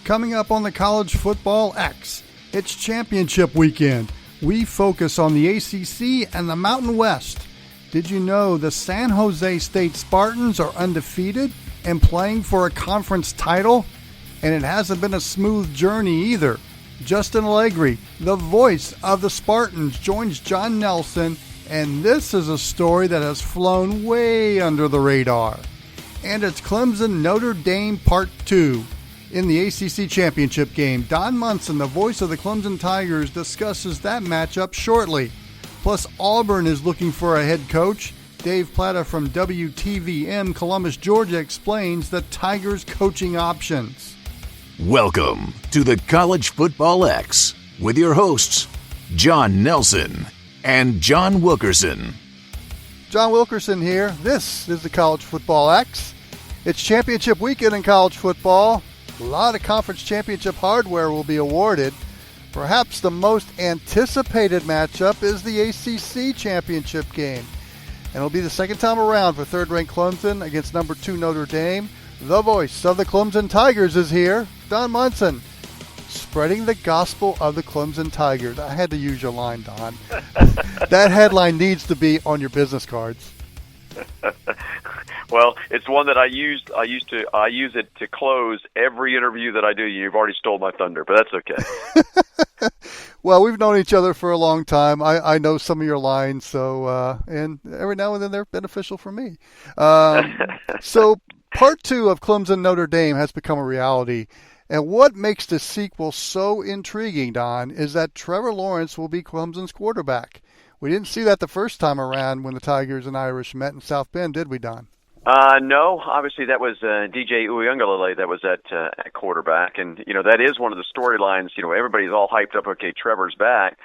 Coming up on the College Football X, it's championship weekend. We focus on the ACC and the Mountain West. Did you know the San Jose State Spartans are undefeated and playing for a conference title? And it hasn't been a smooth journey either. Justin Allegri, the voice of the Spartans, joins Jon Nelson, and this is a story that has flown way under the radar. And it's Clemson Notre Dame Part 2. In the ACC Championship Game, Don Munson, the voice of the Clemson Tigers, discusses that matchup shortly. Plus, Auburn is looking for a head coach. Dave Platta from WTVM Columbus, Georgia, explains the Tigers' coaching options. Welcome to the College Football X with your hosts, Jon Nelson and John Wilkerson. John Wilkerson here. This is the College Football X. It's championship weekend in college football. A lot of conference championship hardware will be awarded. Perhaps the most anticipated matchup is the ACC Championship Game. And it'll be the second time around for third-ranked Clemson against number 2 Notre Dame. The voice of the Clemson Tigers is here, Don Munson, spreading the gospel of the Clemson Tigers. I had to use your line, Don. That headline needs to be on your business cards. Well, it's one that I use it to close every interview that I do. You've already stole my thunder, but that's okay. Well, we've known each other for a long time. I know some of your lines, so and every now and then they're beneficial for me. So Part 2 of Clemson Notre Dame has become a reality. And what makes the sequel so intriguing, Don, is that Trevor Lawrence will be Clemson's quarterback. We didn't see that the first time around when the Tigers and Irish met in South Bend, did we, Don? No, obviously that was DJ Uiagalelei that was at quarterback, and that is one of the storylines. Everybody's all hyped up. Okay, Trevor's back,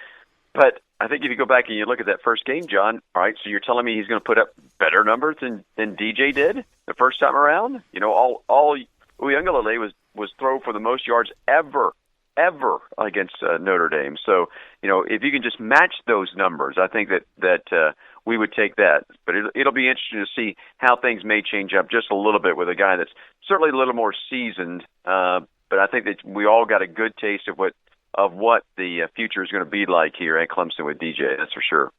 but I think if you go back and you look at that first game, John, all right, so you're telling me he's going to put up better numbers than DJ did the first time around? All Uiagalelei was throw for the most yards ever against Notre Dame. So, if you can just match those numbers, I think that we would take that. But it'll be interesting to see how things may change up just a little bit with a guy that's certainly a little more seasoned. But I think that we all got a good taste of what the future is going to be like here at Clemson with DJ. That's for sure.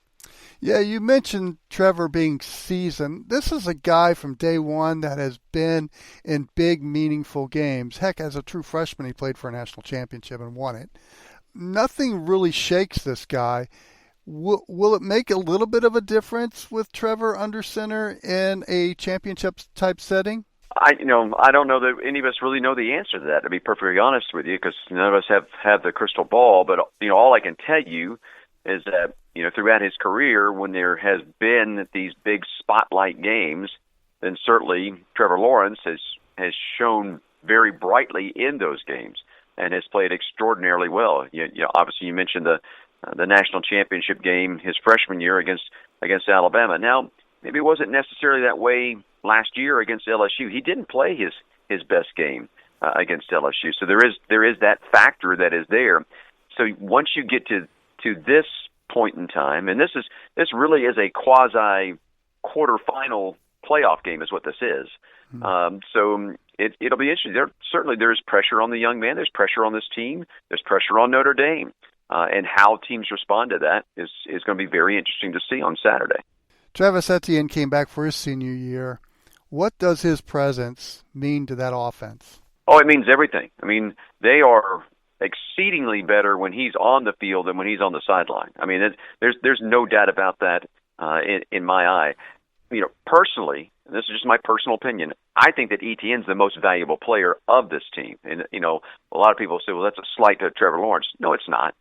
Yeah, you mentioned Trevor being seasoned. This is a guy from day one that has been in big, meaningful games. Heck, as a true freshman, he played for a national championship and won it. Nothing really shakes this guy. Will it make a little bit of a difference with Trevor under center in a championship-type setting? I don't know that any of us really know the answer to that, to be perfectly honest with you, because none of us have the crystal ball. But, all I can tell you is that, throughout his career, when there has been these big spotlight games, then certainly Trevor Lawrence has shown very brightly in those games and has played extraordinarily well. Obviously, you mentioned the national championship game his freshman year against Alabama. Now, maybe it wasn't necessarily that way last year against LSU. He didn't play his best game against LSU, so there is that factor that is there. So once you get to this point in time, and this really is a quasi quarterfinal playoff game, is what this is. So it'll be interesting. There's pressure on the young man. There's pressure on this team. There's pressure on Notre Dame, and how teams respond to that is going to be very interesting to see on Saturday. Travis Etienne came back for his senior year. What does his presence mean to that offense? Oh, it means everything. I mean, they are exceedingly better when he's on the field than when he's on the sideline. I mean, there's no doubt about that in my eye. Personally, and this is just my personal opinion, I think that Etienne's the most valuable player of this team. And, a lot of people say, well, that's a slight to Trevor Lawrence. No, it's not.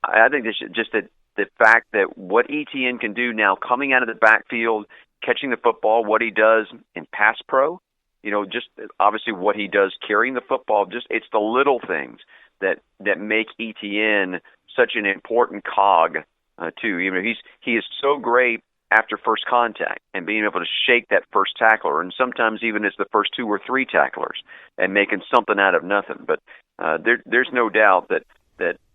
I think it's just that the fact that what Etienne can do now coming out of the backfield, catching the football, what he does in pass pro, just obviously what he does carrying the football, it's the little things that make Etienne such an important cog too. He is so great after first contact and being able to shake that first tackler, and sometimes even it's the first 2 or 3 tacklers and making something out of nothing. But there's no doubt that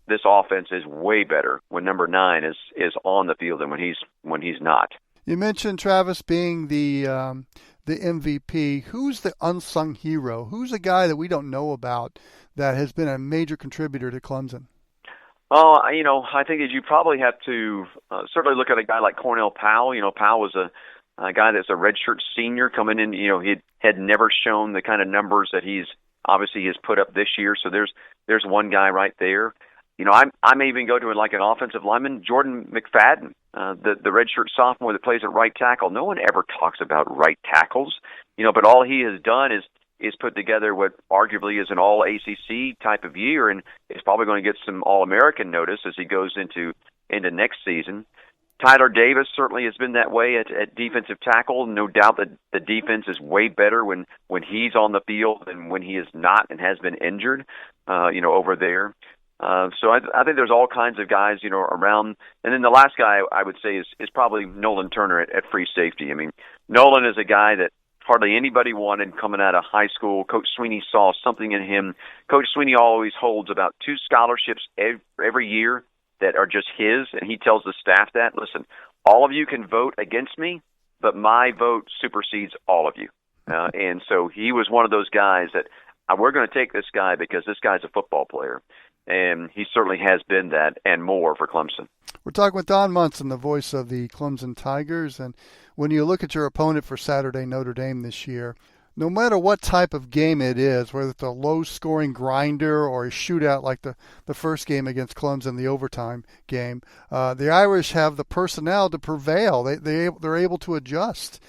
this offense is way better when number 9 is on the field than when he's not. You mentioned Travis being the the MVP. Who's the unsung hero? Who's the guy that we don't know about that has been a major contributor to Clemson? Oh, I think that you probably have to certainly look at a guy like Cornell Powell. Powell was a guy that's a redshirt senior coming in. He had never shown the kind of numbers that he's obviously has put up this year. So there's one guy right there. I may even go to like an offensive lineman, Jordan McFadden, the redshirt sophomore that plays at right tackle. No one ever talks about right tackles, but all he has done is put together what arguably is an all ACC type of year, and is probably going to get some All-American notice as he goes into next season. Tyler Davis certainly has been that way at defensive tackle. No doubt that the defense is way better when he's on the field than when he is not and has been injured, over there. So I think there's all kinds of guys, around. And then the last guy I would say is probably Nolan Turner at free safety. I mean, Nolan is a guy that hardly anybody wanted coming out of high school. Coach Sweeney saw something in him. Coach Sweeney always holds about 2 scholarships every year that are just his, and he tells the staff that, listen, all of you can vote against me, but my vote supersedes all of you. And so he was one of those guys that we're going to take this guy because this guy's a football player. And he certainly has been that and more for Clemson. We're talking with Don Munson, the voice of the Clemson Tigers. And when you look at your opponent for Saturday, Notre Dame this year, no matter what type of game it is, whether it's a low-scoring grinder or a shootout like the first game against Clemson, the overtime game, the Irish have the personnel to prevail. They're able to adjust.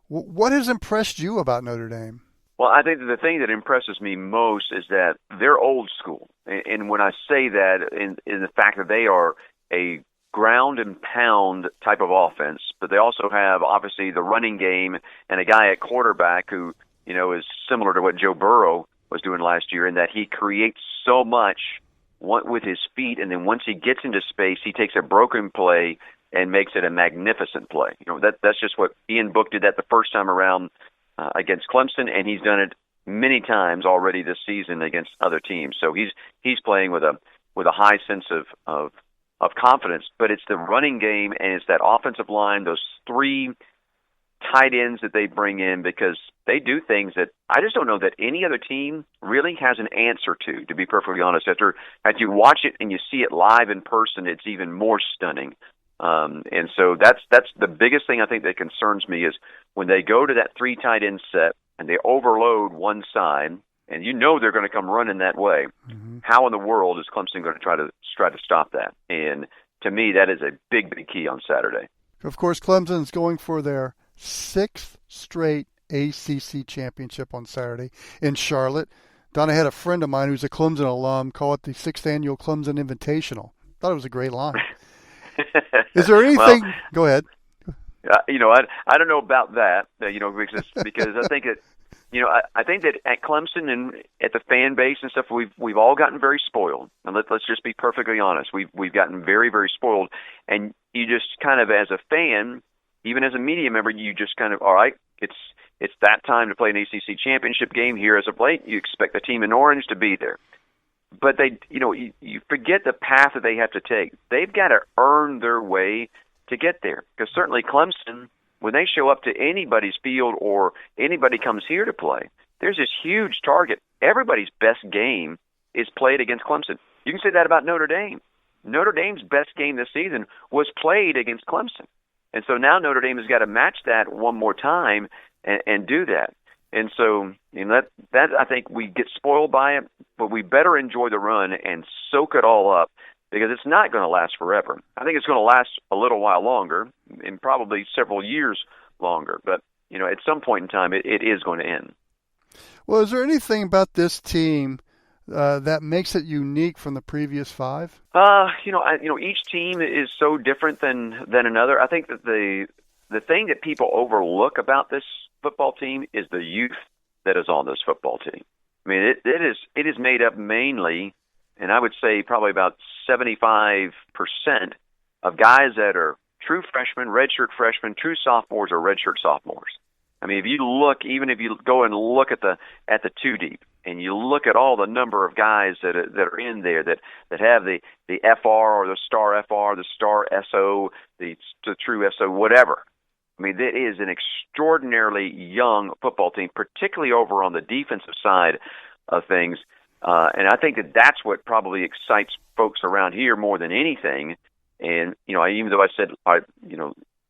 What has impressed you about Notre Dame? Well, I think that the thing that impresses me most is that they're old school. And when I say that, in the fact that they are a ground and pound type of offense, but they also have, obviously, the running game and a guy at quarterback who, is similar to what Joe Burrow was doing last year in that he creates so much with his feet, and then once he gets into space, he takes a broken play and makes it a magnificent play. That's just what Ian Book did that the first time around against Clemson, and he's done it many times already this season against other teams. So he's playing with a high sense of confidence. But it's the running game and it's that offensive line, those 3 tight ends that they bring in, because they do things that I just don't know that any other team really has an answer to be perfectly honest. After you watch it and you see it live in person, it's even more stunning. And so that's the biggest thing I think that concerns me is when they go to that 3 tight end set and they overload one side, and they're going to come running that way. Mm-hmm. How in the world is Clemson going to try to stop that? And to me, that is a big, big key on Saturday. Of course, Clemson's going for their 6th straight ACC championship on Saturday in Charlotte. Don, I had a friend of mine who's a Clemson alum call it the 6th annual Clemson Invitational. Thought it was a great line. Is there anything? Well, go ahead. I don't know about that. Because I think that I think that at Clemson and at the fan base and stuff, we've all gotten very spoiled. And let's just be perfectly honest. We've gotten very, very spoiled. And you just kind of, as a fan, even as a media member, you just kind of, all right, it's that time to play an ACC championship game here as of late. You expect the team in orange to be there. But you forget the path that they have to take. They've got to earn their way to get there. Because certainly Clemson, when they show up to anybody's field or anybody comes here to play, there's this huge target. Everybody's best game is played against Clemson. You can say that about Notre Dame. Notre Dame's best game this season was played against Clemson. And so now Notre Dame has got to match that one more time and do that. And so that I think we get spoiled by it, but we better enjoy the run and soak it all up because it's not going to last forever. I think it's going to last a little while longer and probably several years longer. But, at some point in time, it is going to end. Well, is there anything about this team that makes it unique from the previous 5? Each team is so different than another. I think that the thing that people overlook about this football team is the youth that is on this football team. I mean, it is made up mainly, and I would say probably about 75% of guys that are true freshmen, redshirt freshmen, true sophomores, or redshirt sophomores. I mean, if you go and look at the 2 deep, and you look at all the number of guys that are in there that have the FR or the star FR, the star SO, the true SO, whatever. I mean, it is an extraordinarily young football team, particularly over on the defensive side of things. And I think that that's what probably excites folks around here more than anything. And, even though I said,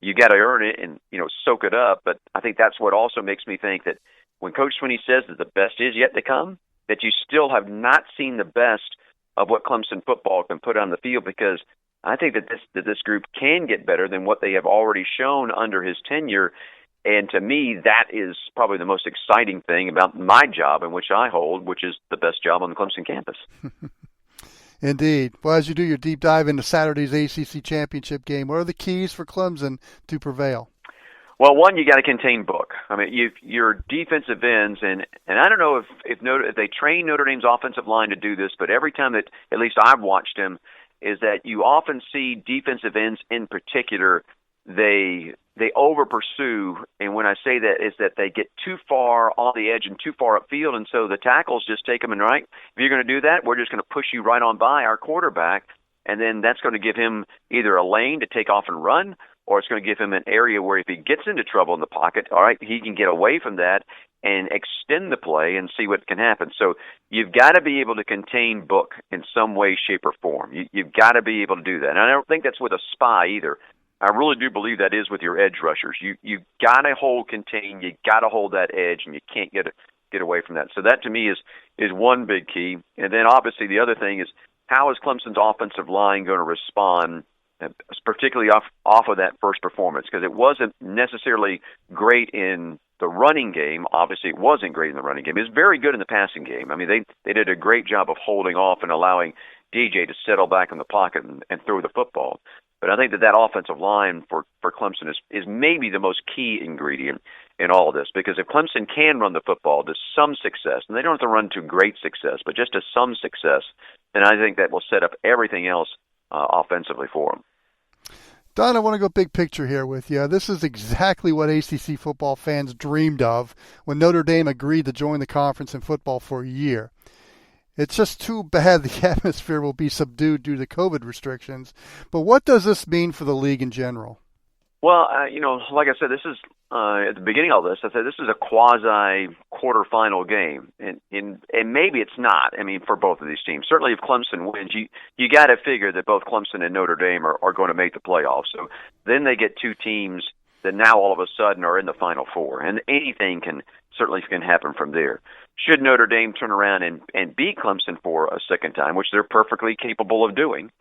you got to earn it and, soak it up, but I think that's what also makes me think that when Coach Swinney says that the best is yet to come, that you still have not seen the best of what Clemson football can put on the field, because I think that this group can get better than what they have already shown under his tenure. And to me, that is probably the most exciting thing about my job, in which I hold, which is the best job on the Clemson campus. Indeed. Well, as you do your deep dive into Saturday's ACC Championship game, what are the keys for Clemson to prevail? Well, one, you got to contain Book. I mean, your defensive ends, and I don't know if they train Notre Dame's offensive line to do this, but every time that at least I've watched him, is that you often see defensive ends in particular, they over pursue, and when I say that is that they get too far on the edge and too far upfield, and so the tackles just take them and right. If you're going to do that, we're just going to push you right on by our quarterback, and then that's going to give him either a lane to take off and run, or it's going to give him an area where if he gets into trouble in the pocket, all right, he can get away from that and extend the play and see what can happen. So you've got to be able to contain Book in some way, shape, or form. You've got to be able to do that. And I don't think that's with a spy either. I really do believe that is with your edge rushers. You got to contain. You got to hold that edge, and you can't get away from that. So that to me is one big key. And then obviously the other thing is, how is Clemson's offensive line going to respond, particularly off of that first performance? Because it wasn't necessarily great in the running game. Obviously, it wasn't great in the running game. It was very good in the passing game. I mean, they did a great job of holding off and allowing DJ to settle back in the pocket and throw the football. But I think that offensive line for Clemson is maybe the most key ingredient in all of this, because if Clemson can run the football to some success, and they don't have to run to great success, but just to some success, then I think that will set up everything else offensively for them. Don, I want to go big picture here with you. This is exactly what ACC football fans dreamed of when Notre Dame agreed to join the conference in football for a year. It's just too bad the atmosphere will be subdued due to COVID restrictions. But what does this mean for the league in general? Well, like I said, this is at the beginning of this. I said this is a quasi quarterfinal game, and maybe it's not. I mean, for both of these teams, certainly if Clemson wins, you got to figure that both Clemson and Notre Dame are going to make the playoffs. So then they get two teams that now all of a sudden are in the Final Four, and anything can happen from there. Should Notre Dame turn around and beat Clemson for a second time, which they're perfectly capable of doing,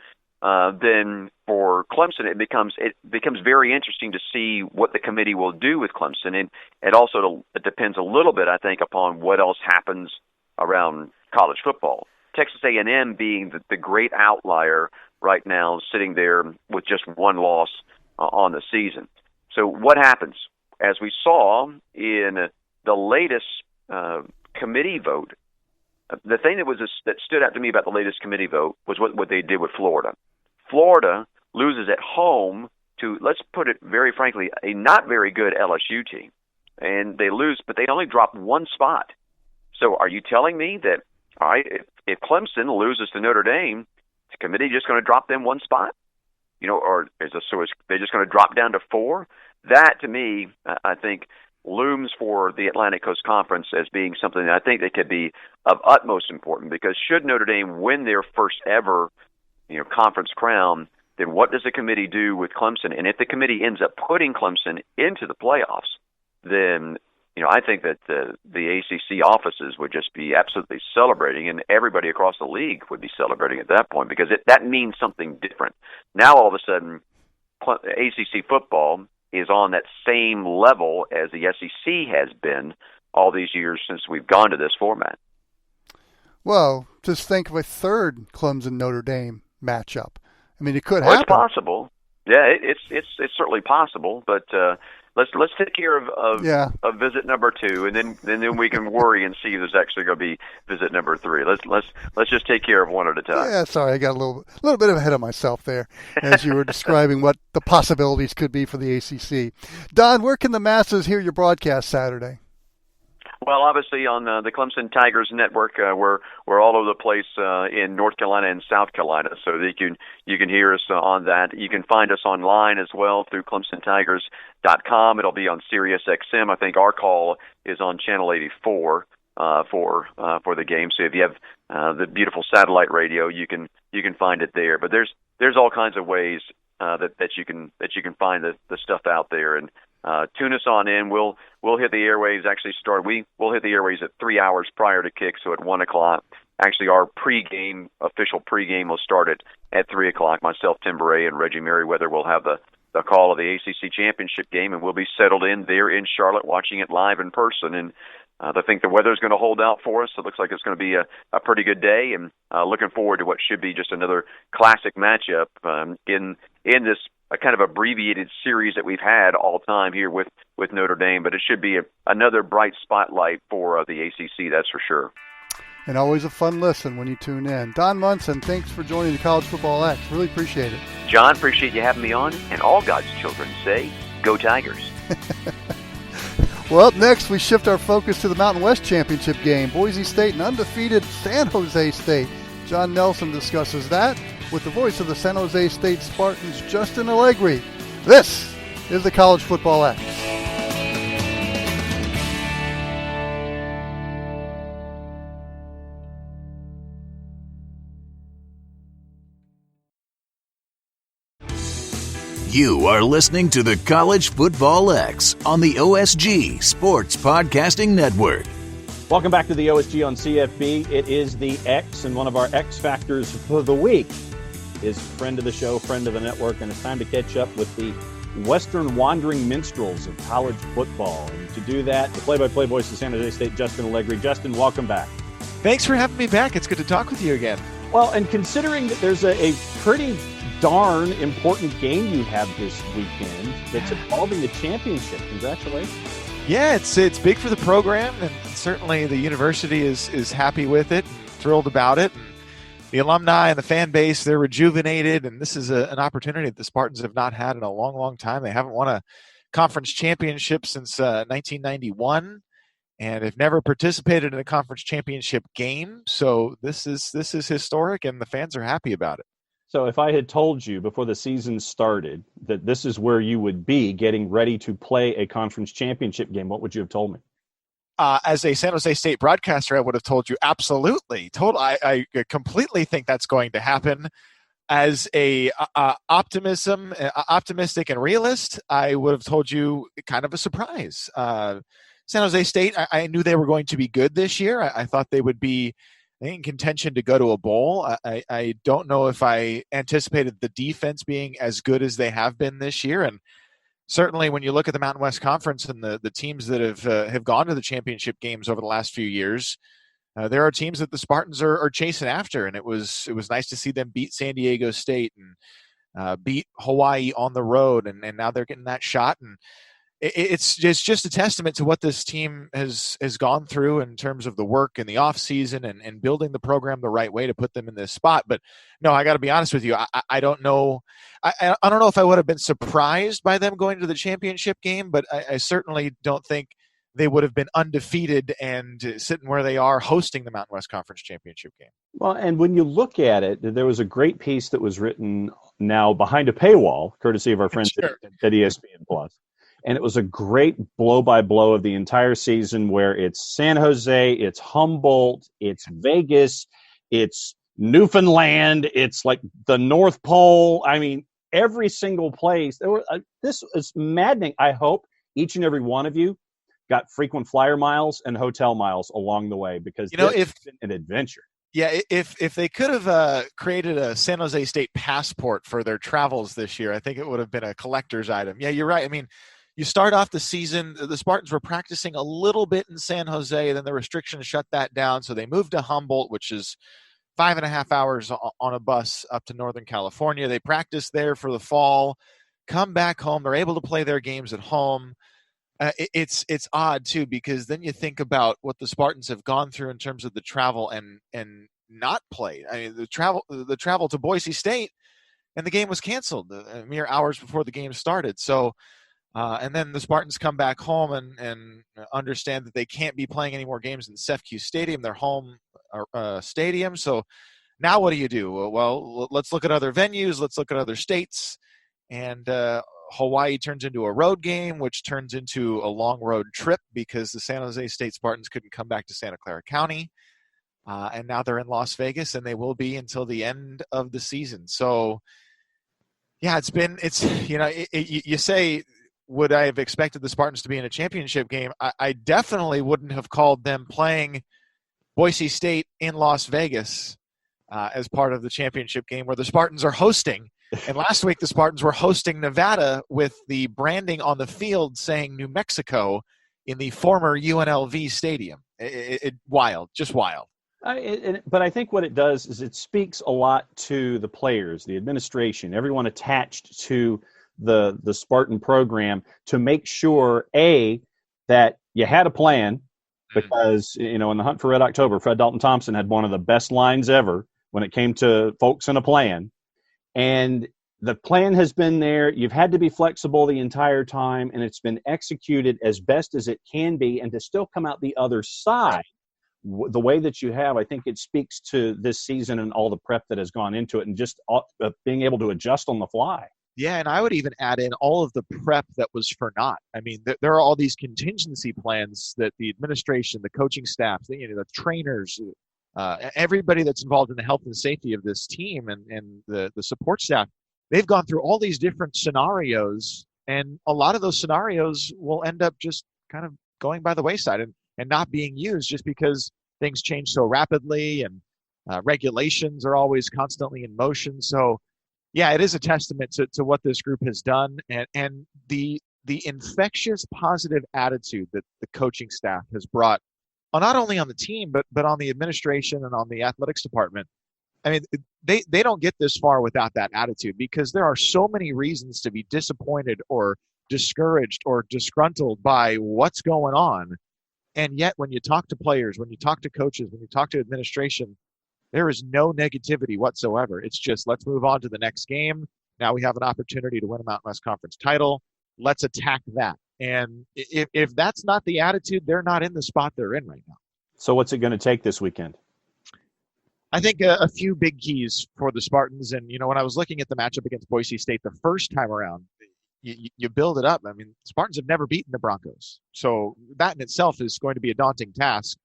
then for Clemson it becomes very interesting to see what the committee will do with Clemson, and it depends a little bit, I think, upon what else happens around college football. Texas A&M being the great outlier right now, sitting there with just one loss on the season. So what happens? As we saw in the latest committee vote, the thing that stood out to me about the latest committee vote was what they did with Florida. Florida loses at home to, let's put it very frankly, a not very good LSU team. And they lose, but they only drop one spot. So are you telling me that, all right, if Clemson loses to Notre Dame, is the committee just going to drop them one spot? Or is they just going to drop down to 4? That, to me, I think, looms for the Atlantic Coast Conference as being something that I think that could be of utmost importance, because should Notre Dame win their first ever conference crown, then what does the committee do with Clemson? And if the committee ends up putting Clemson into the playoffs, then I think that the ACC offices would just be absolutely celebrating, and everybody across the league would be celebrating at that point, because that means something different. Now all of a sudden, ACC football is on that same level as the SEC has been all these years since we've gone to this format. Well, just think of a third Clemson-Notre Dame matchup. I mean, it could happen. It's possible. Yeah, it's certainly possible, but let's take care of visit number 2, and then we can worry and see if there's actually going to be visit number 3. Let's just take care of one at a time. Yeah, sorry, I got a little bit ahead of myself there as you were describing what the possibilities could be for the ACC. Don, where can the masses hear your broadcast Saturday? Well, obviously on the Clemson Tigers Network, we're all over the place in North Carolina and South Carolina, so that you can hear us on that. You can find us online as well through ClemsonTigers.com. It'll be on Sirius XM. I think our call is on Channel 84 for the game. So if you have the beautiful satellite radio, you can find it there. But there's all kinds of ways that you can find the stuff out there. And tune us on in. We'll hit the airwaves. Actually, we'll hit the airwaves at 3 hours prior to kick, so at 1:00. Actually, our official pregame will start at 3:00. Myself, Tim Bray, and Reggie Merriweather will have the call of the ACC Championship Game, and we'll be settled in there in Charlotte watching it live in person. And I think the weather's going to hold out for us. It looks like it's going to be a pretty good day, and looking forward to what should be just another classic matchup in this a kind of abbreviated series that we've had all time here with Notre Dame. But it should be another bright spotlight for the ACC, that's for sure. And always a fun listen when you tune in. Don Munson, thanks for joining the College Football X. Really appreciate it. John, appreciate you having me on. And all God's children say, go Tigers. Well, up next, we shift our focus to the Mountain West Championship game. Boise State and undefeated San Jose State. Jon Nelson discusses that with the voice of the San Jose State Spartans, Justin Allegri. This is the College Football X. You are listening to the College Football X on the OSG Sports Podcasting Network. Welcome back to the OSG on CFB. It is the X, and one of our X factors for the week is friend of the show, friend of the network, and it's time to catch up with the Western Wandering Minstrels of college football. And to do that, the play-by-play voice of San Jose State, Justin Allegri. Justin, welcome back. Thanks for having me back. It's good to talk with you again. Well, and considering that there's a pretty darn important game you have this weekend that's involving the championship. Congratulations. Yeah, it's big for the program, and certainly the university is happy with it, thrilled about it. The alumni and the fan base, they're rejuvenated, and this is an opportunity that the Spartans have not had in a long, long time. They haven't won a conference championship since 1991, and have never participated in a conference championship game. So this is historic, and the fans are happy about it. So if I had told you before the season started that this is where you would be getting ready to play a conference championship game, what would you have told me? As a San Jose State broadcaster, I would have told you absolutely. I completely think that's going to happen. As a optimistic and realist, I would have told you kind of a surprise. San Jose State, I knew they were going to be good this year. I thought they would be in contention to go to a bowl. I don't know if I anticipated the defense being as good as they have been this year. And certainly when you look at the Mountain West Conference and the teams that have gone to the championship games over the last few years, there are teams that the Spartans are chasing after. And it was nice to see them beat San Diego State and beat Hawaii on the road. And now they're getting that shot. And it's just a testament to what this team has gone through in terms of the work in the off season and building the program the right way to put them in this spot. But no, I got to be honest with you. I don't know. I don't know if I would have been surprised by them going to the championship game, but I certainly don't think they would have been undefeated and sitting where they are hosting the Mountain West Conference championship game. Well, and when you look at it, there was a great piece that was written now behind a paywall, courtesy of our friends at ESPN Plus. And it was a great blow-by-blow of the entire season where it's San Jose, it's Humboldt, it's Vegas, it's Newfoundland, it's like the North Pole. I mean, every single place. This is maddening. I hope each and every one of you got frequent flyer miles and hotel miles along the way because it's been an adventure. Yeah, if they could have created a San Jose State passport for their travels this year, I think it would have been a collector's item. Yeah, you're right. I mean, you start off the season, the Spartans were practicing a little bit in San Jose, then the restrictions shut that down. So they moved to Humboldt, which is 5.5 hours on a bus up to Northern California. They practiced there for the fall, come back home. They're able to play their games at home. It's odd, too, because then you think about what the Spartans have gone through in terms of the travel and not played. I mean, the travel to Boise State, and the game was canceled mere hours before the game started. So And then the Spartans come back home and understand that they can't be playing any more games in Sefq Stadium, their home stadium. So now what do you do? Well, let's look at other venues. Let's look at other states. And Hawaii turns into a road game, which turns into a long road trip because the San Jose State Spartans couldn't come back to Santa Clara County. And now they're in Las Vegas, and they will be until the end of the season. So, yeah, you say, would I have expected the Spartans to be in a championship game? I definitely wouldn't have called them playing Boise State in Las Vegas as part of the championship game where the Spartans are hosting. And last week the Spartans were hosting Nevada with the branding on the field saying New Mexico in the former UNLV stadium. Wild, just wild. But I think what it does is it speaks a lot to the players, the administration, everyone attached to the Spartan program to make sure, A, that you had a plan, because, in the Hunt for Red October, Fred Dalton Thompson had one of the best lines ever when it came to folks in a plan. And the plan has been there. You've had to be flexible the entire time, and it's been executed as best as it can be. And to still come out the other side the way that you have, I think it speaks to this season and all the prep that has gone into it, and just being able to adjust on the fly. Yeah, and I would even add in all of the prep that was for naught. I mean, there are all these contingency plans that the administration, the coaching staff, the trainers, everybody that's involved in the health and safety of this team and the support staff, they've gone through all these different scenarios, and a lot of those scenarios will end up just kind of going by the wayside and not being used just because things change so rapidly and regulations are always constantly in motion. So, yeah, it is a testament to what this group has done and the infectious positive attitude that the coaching staff has brought, not only on the team, but on the administration and on the athletics department. I mean, they don't get this far without that attitude, because there are so many reasons to be disappointed or discouraged or disgruntled by what's going on. And yet when you talk to players, when you talk to coaches, when you talk to administration, there is no negativity whatsoever. It's just, let's move on to the next game. Now we have an opportunity to win a Mountain West Conference title. Let's attack that. And if that's not the attitude, they're not in the spot they're in right now. So what's it going to take this weekend? I think a few big keys for the Spartans. And, when I was looking at the matchup against Boise State the first time around, you build it up. I mean, Spartans have never beaten the Broncos. So that in itself is going to be a daunting task.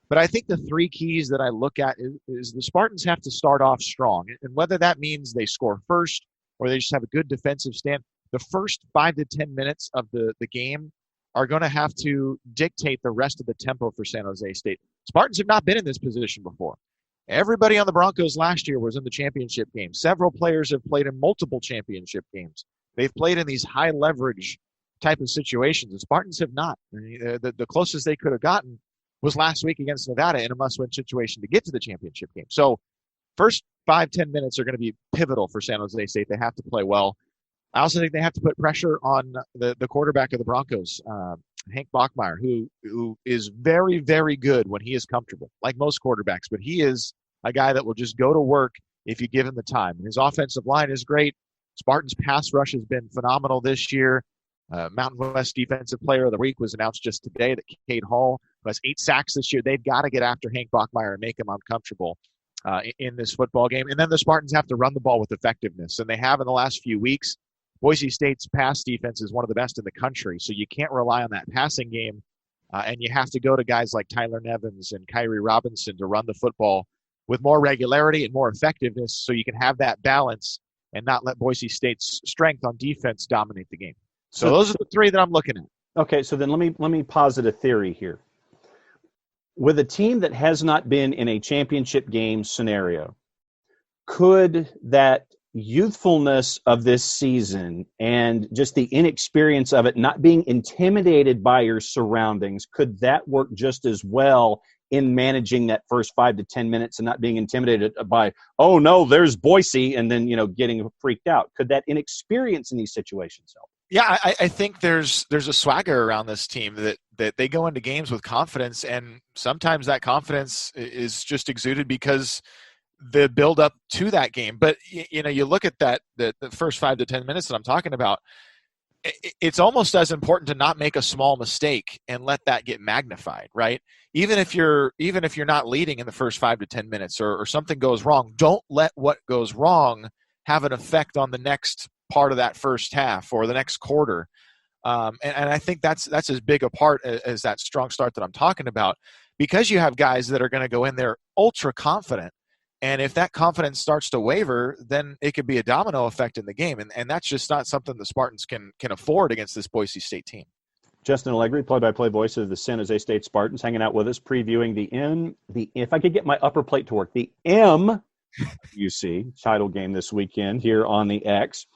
But I think the three keys that I look at is the Spartans have to start off strong. And whether that means they score first or they just have a good defensive stand, the first 5 to 10 minutes of the game are going to have to dictate the rest of the tempo for San Jose State. Spartans have not been in this position before. Everybody on the Broncos last year was in the championship game. Several players have played in multiple championship games. They've played in these high leverage type of situations. The Spartans have not. I mean, the closest they could have gotten was last week against Nevada in a must-win situation to get to the championship game. So first 5-10 minutes are going to be pivotal for San Jose State. They have to play well. I also think they have to put pressure on the quarterback of the Broncos, Hank Bachmeier, who is very, very good when he is comfortable, like most quarterbacks. But he is a guy that will just go to work if you give him the time. And his offensive line is great. Spartans' pass rush has been phenomenal this year. Mountain West Defensive Player of the Week was announced just today that Cade Hall, who has 8 sacks this year, they've got to get after Hank Bachmeier and make him uncomfortable in this football game. And then the Spartans have to run the ball with effectiveness, and they have in the last few weeks. Boise State's pass defense is one of the best in the country, so you can't rely on that passing game, and you have to go to guys like Tyler Nevins and Kyrie Robinson to run the football with more regularity and more effectiveness so you can have that balance and not let Boise State's strength on defense dominate the game. So those are the three that I'm looking at. Okay, so then let me posit a theory here. With a team that has not been in a championship game scenario, could that youthfulness of this season and just the inexperience of it, not being intimidated by your surroundings, could that work just as well in managing that first 5 to 10 minutes and not being intimidated by, oh no, there's Boise, and then, getting freaked out? Could that inexperience in these situations help? Yeah, I think there's a swagger around this team that they go into games with confidence, and sometimes that confidence is just exuded because the build up to that game. But you look at that the first 5 to 10 minutes that I'm talking about, it's almost as important to not make a small mistake and let that get magnified, right? Even if you're not leading in the first 5 to 10 minutes or something goes wrong, don't let what goes wrong have an effect on the next part of that first half or the next quarter. And I think that's as big a part as that strong start that I'm talking about, because you have guys that are going to go in there ultra confident. And if that confidence starts to waver, then it could be a domino effect in the game. And that's just not something the Spartans can afford against this Boise State team. Justin Allegri, play-by-play voice of the San Jose State Spartans, hanging out with us, previewing if I could get my upper plate to work, the MUC title game this weekend here on the X.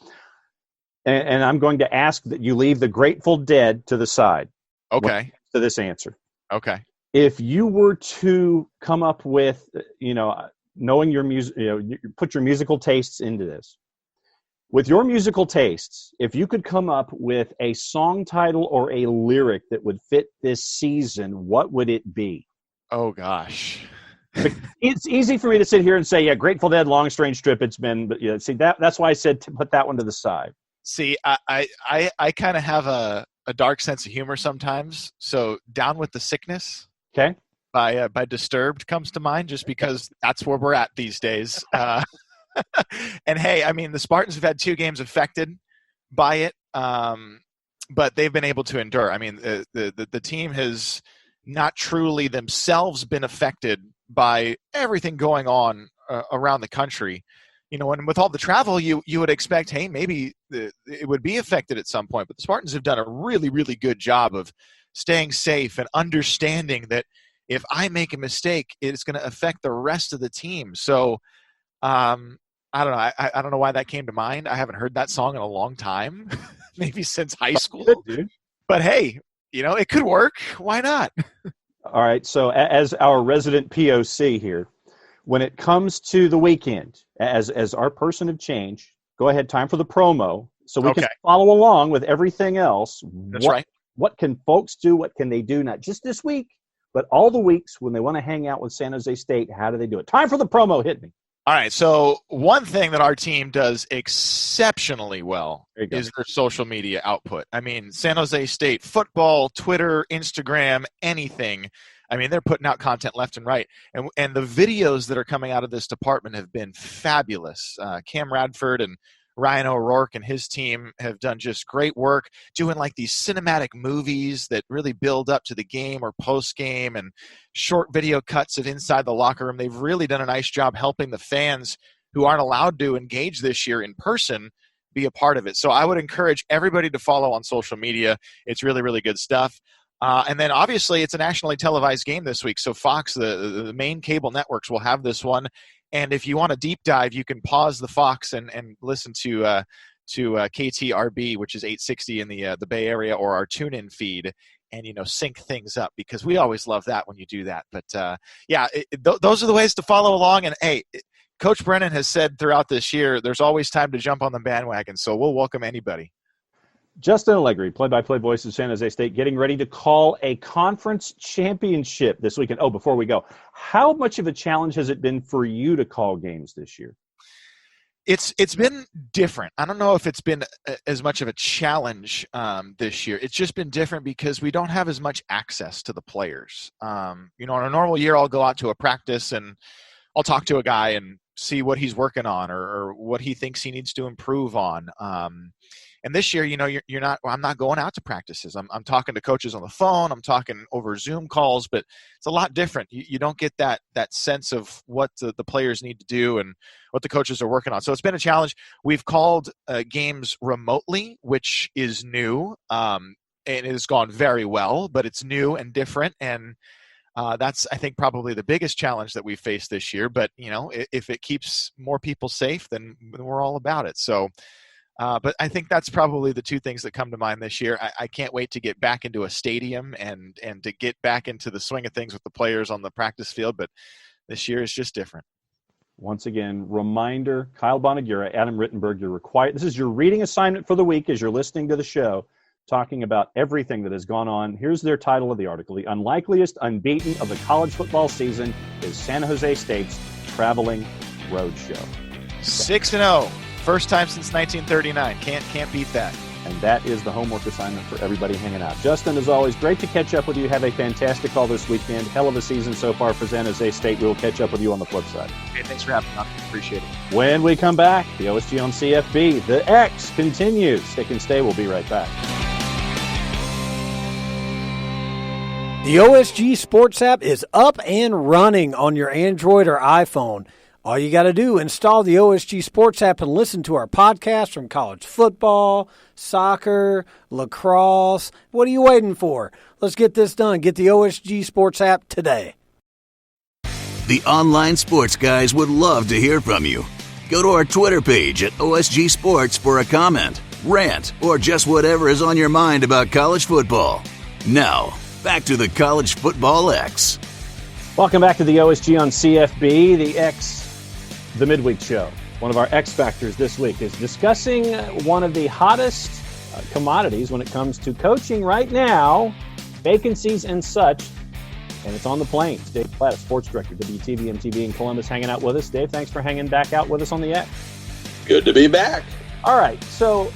And I'm going to ask that you leave the Grateful Dead to the side. Okay. To this answer. Okay. If you were to come up with, knowing your music, you put your musical tastes into this. With your musical tastes, if you could come up with a song title or a lyric that would fit this season, what would it be? Oh, gosh. It's easy for me to sit here and say, yeah, Grateful Dead, Long Strange Trip, it's been, but see, that's why I said to put that one to the side. See, I kind of have a dark sense of humor sometimes. So Down with the Sickness. Okay. By Disturbed comes to mind, just because that's where we're at these days. And hey, I mean, the Spartans have had 2 games affected by it, but they've been able to endure. I mean, the team has not truly themselves been affected by everything going on around the country. And with all the travel, you would expect, hey, maybe it would be affected at some point. But the Spartans have done a really, really good job of staying safe and understanding that if I make a mistake, it's going to affect the rest of the team. So I don't know. I don't know why that came to mind. I haven't heard that song in a long time, maybe since high school. But hey, it could work. Why not? All right. So as our resident POC here, when it comes to the weekend, as our person of change, go ahead. Time for the promo, so we can follow along with everything else. That's right. What can folks do? What can they do? Not just this week, but all the weeks when they want to hang out with San Jose State. How do they do it? Time for the promo. Hit me. All right. So one thing that our team does exceptionally well is their social media output. I mean, San Jose State football, Twitter, Instagram, anything. I mean, they're putting out content left and right. And the videos that are coming out of this department have been fabulous. Cam Radford and Ryan O'Rourke and his team have done just great work doing like these cinematic movies that really build up to the game or post game, and short video cuts of inside the locker room. They've really done a nice job helping the fans who aren't allowed to engage this year in person be a part of it. So I would encourage everybody to follow on social media. It's really, really good stuff. And then obviously it's a nationally televised game this week. So Fox, the main cable networks, will have this one. And if you want a deep dive, you can pause the Fox and listen to KTRB, which is 860 in the Bay Area, or our TuneIn feed, and sync things up, because we always love that when you do that. But those are the ways to follow along. And hey, Coach Brennan has said throughout this year, there's always time to jump on the bandwagon. So we'll welcome anybody. Justin Allegri, play-by-play voice of San Jose State, getting ready to call a conference championship this weekend. Oh, before we go, how much of a challenge has it been for you to call games this year? It's been different. I don't know if it's been as much of a challenge this year. It's just been different because we don't have as much access to the players. On a normal year, I'll go out to a practice and I'll talk to a guy and see what he's working on or what he thinks he needs to improve on. And this year, you're not. Well, I'm not going out to practices. I'm talking to coaches on the phone. I'm talking over Zoom calls, but it's a lot different. You don't get that sense of what the players need to do and what the coaches are working on. So it's been a challenge. We've called games remotely, which is new, and it has gone very well. But it's new and different, and that's, I think, probably the biggest challenge that we faced this year. But if it keeps more people safe, then we're all about it. So. But I think that's probably the 2 things that come to mind this year. I can't wait to get back into a stadium and to get back into the swing of things with the players on the practice field. But this year is just different. Once again, reminder, Kyle Bonagura, Adam Rittenberg, you're required. This is your reading assignment for the week as you're listening to the show, talking about everything that has gone on. Here's their title of the article. The unlikeliest unbeaten of the college football season is San Jose State's traveling road show. 6-0. First time since 1939. Can't beat that. And that is the homework assignment for everybody hanging out. Justin, as always, great to catch up with you. Have a fantastic call this weekend. Hell of a season so far for San Jose State. We'll catch up with you on the flip side. Hey, thanks for having me on. Appreciate it. When we come back, the OSG on CFB, the X continues. Stick and stay. We'll be right back. The OSG Sports app is up and running on your Android or iPhone. All you got to do, install the OSG Sports app and listen to our podcast from college football, soccer, lacrosse. What are you waiting for? Let's get this done. Get the OSG Sports app today. The online sports guys would love to hear from you. Go to our Twitter page at OSG Sports for a comment, rant, or just whatever is on your mind about college football. Now, back to the College Football X. Welcome back to the OSG on CFB, the X, the midweek show. One of our X Factors this week is discussing one of the hottest commodities when it comes to coaching right now, vacancies and such, and it's on the Plains. Dave Platta, sports director, WTVM TV in Columbus, hanging out with us. Dave, thanks for hanging back out with us on the X. Good to be back. All right, so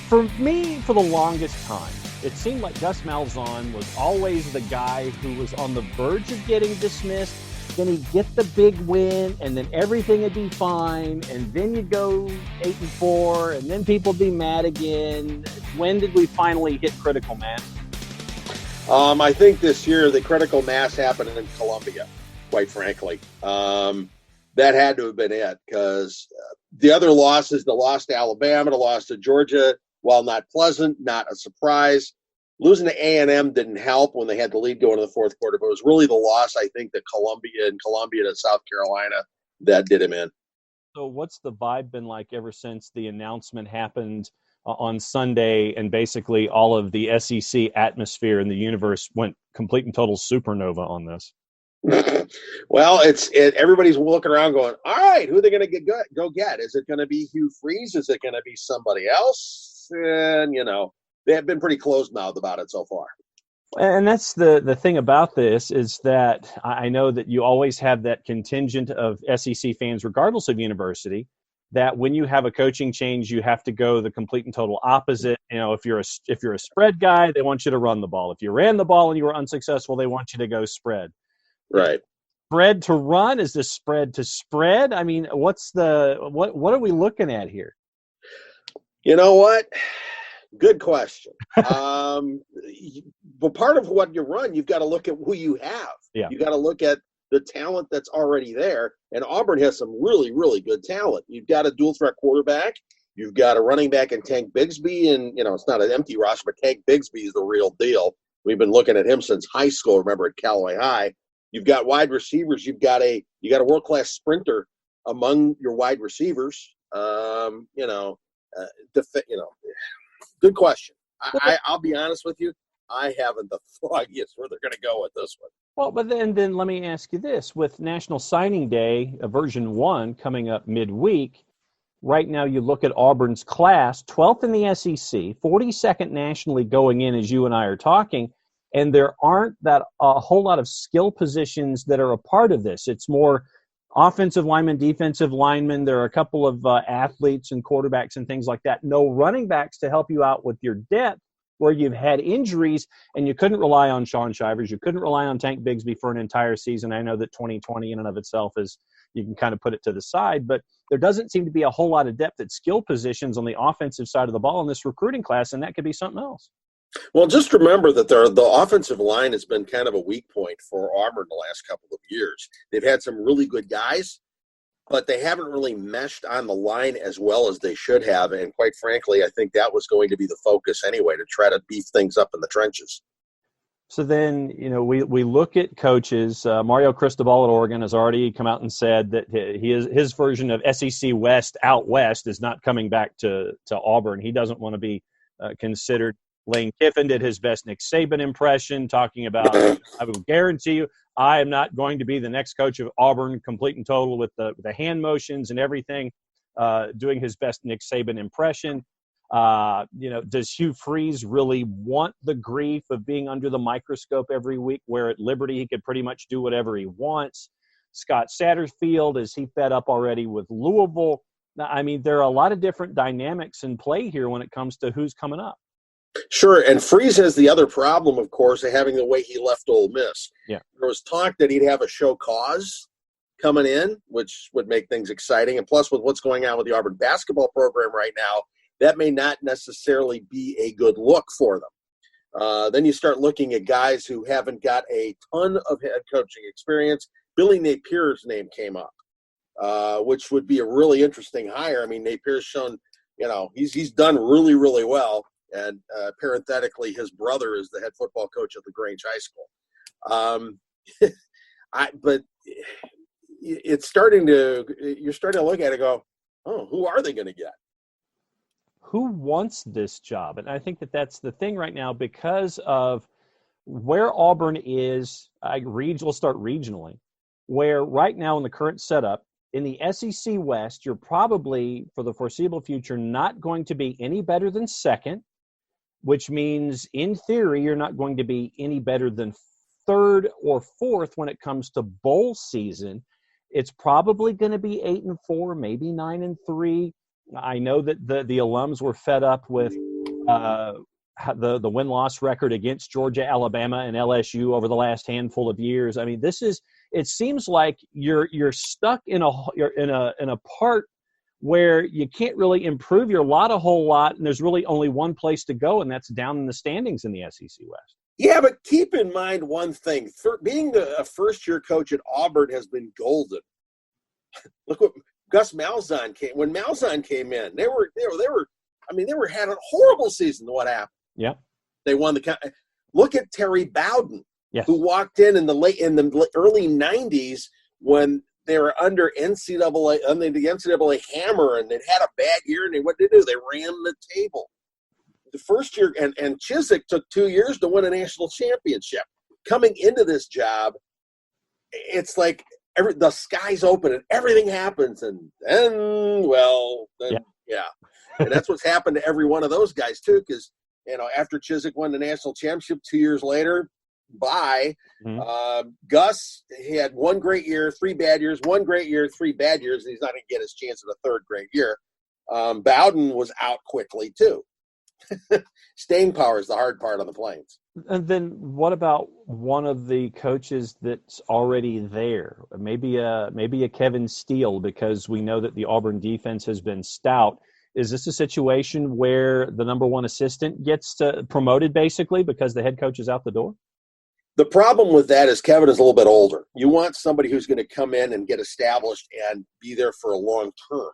for me, for the longest time, it seemed like Gus Malzahn was always the guy who was on the verge of getting dismissed. Then he'd get the big win, and then everything would be fine, and then you'd go 8-4, and then people would be mad again. When did we finally hit critical mass? I think this year the critical mass happened in Columbia, quite frankly. That had to have been it, because the other losses, the loss to Alabama, the loss to Georgia, while not pleasant, not a surprise. Losing to A&M didn't help when they had the lead going to the fourth quarter, but it was really the loss, I think, to Columbia to South Carolina that did him in. So what's the vibe been like ever since the announcement happened on Sunday and basically all of the SEC atmosphere in the universe went complete and total supernova on this? Well, everybody's looking around going, all right, who are they going to go get? Is it going to be Hugh Freeze? Is it going to be somebody else? And, they have been pretty closed-mouthed about it so far. And that's the thing about this is that I know that you always have that contingent of SEC fans, regardless of university, that when you have a coaching change, you have to go the complete and total opposite. If you're a spread guy, they want you to run the ball. If you ran the ball and you were unsuccessful, they want you to go spread. Right. Spread to run? Is this spread to spread? I mean, what are we looking at here? You know what? Good question. But part of what you run, you've got to look at who you have. Yeah. You got to look at the talent that's already there. And Auburn has some really, really good talent. You've got a dual threat quarterback. You've got a running back in Tank Bigsby. And, it's not an empty roster, but Tank Bigsby is the real deal. We've been looking at him since high school, remember, at Callaway High. You've got wide receivers. You got a world-class sprinter among your wide receivers. Good question. I'll be honest with you. I haven't the foggiest where they're going to go with this one. Well, but then let me ask you this. With National Signing Day, version 1 coming up midweek, right now you look at Auburn's class, 12th in the SEC, 42nd nationally going in as you and I are talking, and there aren't a whole lot of skill positions that are a part of this. It's more offensive linemen, defensive linemen. There are a couple of athletes and quarterbacks and things like that. No running backs to help you out with your depth where you've had injuries and you couldn't rely on Sean Shivers. You couldn't rely on Tank Bigsby for an entire season. I know that 2020 in and of itself is, you can kind of put it to the side, but there doesn't seem to be a whole lot of depth at skill positions on the offensive side of the ball in this recruiting class, and that could be something else. Well, just remember that the offensive line has been kind of a weak point for Auburn the last couple of years. They've had some really good guys, but they haven't really meshed on the line as well as they should have. And quite frankly, I think that was going to be the focus anyway, to try to beef things up in the trenches. So then, we look at coaches. Mario Cristobal at Oregon has already come out and said that his version of SEC West out west is not coming back to Auburn. He doesn't want to be considered. Lane Kiffin did his best Nick Saban impression, talking about, I will guarantee you, I am not going to be the next coach of Auburn, complete and total with the hand motions and everything, doing his best Nick Saban impression. Does Hugh Freeze really want the grief of being under the microscope every week, where at Liberty he could pretty much do whatever he wants? Scott Satterfield, is he fed up already with Louisville? I mean, there are a lot of different dynamics in play here when it comes to who's coming up. Sure, and Freeze has the other problem, of course, of having the way he left Ole Miss. Yeah. There was talk that he'd have a show cause coming in, which would make things exciting. And plus, with what's going on with the Auburn basketball program right now, that may not necessarily be a good look for them. Then you start looking at guys who haven't got a ton of head coaching experience. Billy Napier's name came up, which would be a really interesting hire. I mean, Napier's shown, he's done really, really well. And parenthetically, his brother is the head football coach at LaGrange High School. But you're starting to look at it and go, oh, who are they going to get? Who wants this job? And I think that's the thing right now because of where Auburn is. We'll start regionally, where right now in the current setup, in the SEC West, you're probably, for the foreseeable future, not going to be any better than second, which means, in theory, you're not going to be any better than third or fourth when it comes to bowl season. It's probably going to be 8-4, maybe 9-3. I know that the alums were fed up with the win-loss record against Georgia, Alabama, and LSU over the last handful of years. I mean, it seems like you're stuck in a part where you can't really improve your lot a whole lot, and there's really only one place to go, and that's down in the standings in the SEC West. Yeah, but keep in mind one thing. Being a first-year coach at Auburn has been golden. Look what Gus Malzahn came. When Malzahn came in, they had a horrible season. What happened? Yeah, they won the. Look at Terry Bowden, yes, who walked in the early '90s when they were under the NCAA hammer, and they'd had a bad year, and what did they do? They ran the table. The first year, and Chiswick took 2 years to win a national championship. Coming into this job, it's like the sky's open and everything happens, and then, yeah. And that's what's happened to every one of those guys too, because after Chiswick won the national championship 2 years later, Gus, he had 1 great year, 3 bad years, 1 great year, 3 bad years, and he's not going to get his chance at a 3rd great year. Bowden was out quickly too. Staying power is the hard part on the Plains. And then what about one of the coaches that's already there? Maybe a Kevin Steele, because we know that the Auburn defense has been stout. Is this a situation where the number 1 assistant gets promoted basically because the head coach is out the door? The problem with that is Kevin is a little bit older. You want somebody who's going to come in and get established and be there for a long term.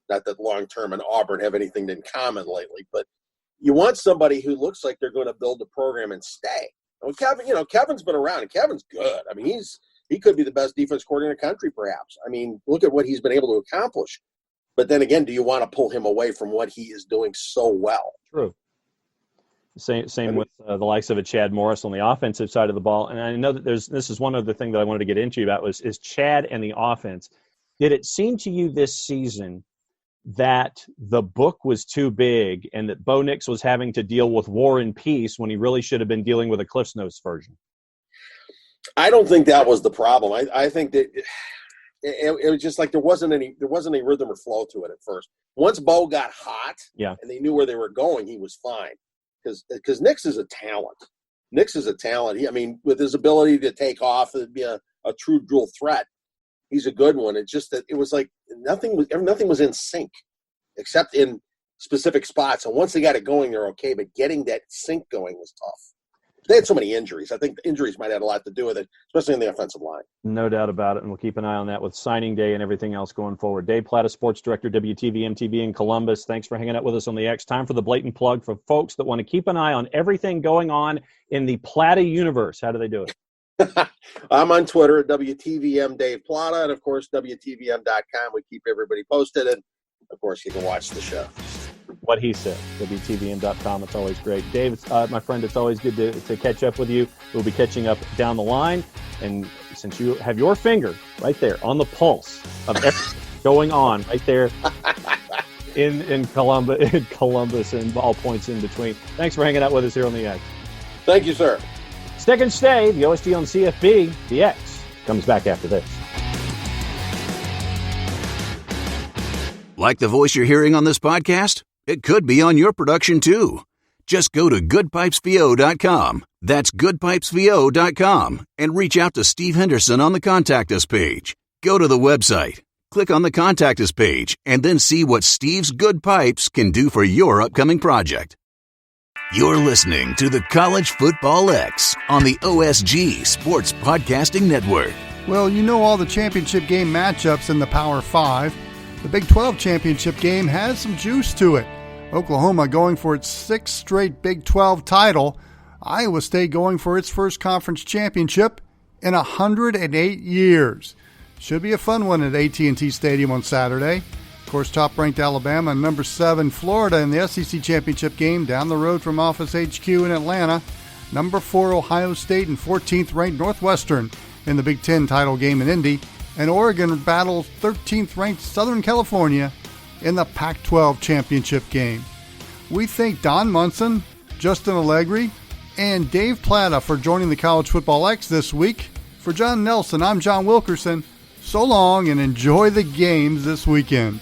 Not that long term and Auburn have anything in common lately, but you want somebody who looks like they're going to build the program and stay. Well, Kevin's been around, and Kevin's good. I mean, he could be the best defense coordinator in the country, perhaps. I mean, look at what he's been able to accomplish. But then again, do you want to pull him away from what he is doing so well? True. Same with the likes of a Chad Morris on the offensive side of the ball. And I know that this is one other thing that I wanted to get into about is Chad and the offense. Did it seem to you this season that the book was too big and that Bo Nix was having to deal with War and Peace when he really should have been dealing with a Cliff's Notes version? I don't think that was the problem. I think that it was just like there wasn't any rhythm or flow to it at first. Once Bo got hot, and they knew where they were going, he was fine. Because Nix is a talent. With his ability to take off and be a true dual threat, he's a good one. It's just that it was like nothing was in sync, except in specific spots. And once they got it going, they're okay. But getting that sync going was tough. They had so many injuries. I think the injuries might have had a lot to do with it, especially in the offensive line. No doubt about it, and we'll keep an eye on that with signing day and everything else going forward. Dave Platta, Sports Director, WTVM TV in Columbus. Thanks for hanging out with us on the X. Time for the blatant plug for folks that want to keep an eye on everything going on in the Platta universe. How do they do it? I'm on Twitter at WTVM Dave Platta, and, of course, WTVM.com. We keep everybody posted, and, of course, you can watch the show. What he said, WTVM.com. It's always great. Dave, my friend, it's always good to catch up with you. We'll be catching up down the line. And since you have your finger right there on the pulse of everything going on right there in Columbus and all points in between, thanks for hanging out with us here on the X. Thank you, sir. Stick and stay. The OSG on CFB. The X comes back after this. Like the voice you're hearing on this podcast? It could be on your production too. Just go to goodpipesvo.com. That's goodpipesvo.com and reach out to Steve Henderson on the Contact Us page. Go to the website, click on the Contact Us page, and then see what Steve's Good Pipes can do for your upcoming project. You're listening to the College Football X on the OSG Sports Podcasting Network. Well, you know all the championship game matchups in the Power 5. The Big 12 championship game has some juice to it. Oklahoma going for its 6th straight Big 12 title. Iowa State going for its first conference championship in 108 years. Should be a fun one at AT&T Stadium on Saturday. Of course, top-ranked Alabama and number 7 Florida in the SEC Championship game down the road from Office HQ in Atlanta. Number 4 Ohio State and 14th-ranked Northwestern in the Big 10 title game in Indy. And Oregon battles 13th-ranked Southern California in the Pac-12 Championship game. We thank Don Munson, Justin Allegri, and Dave Platta for joining the College Football X this week. For Jon Nelson, I'm John Wilkerson. So long and enjoy the games this weekend.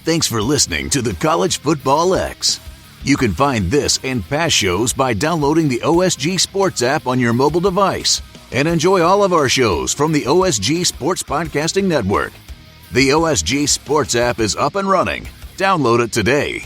Thanks for listening to the College Football X. You can find this and past shows by downloading the OSG Sports app on your mobile device. And enjoy all of our shows from the OSG Sports Podcasting Network. The OSG Sports app is up and running. Download it today.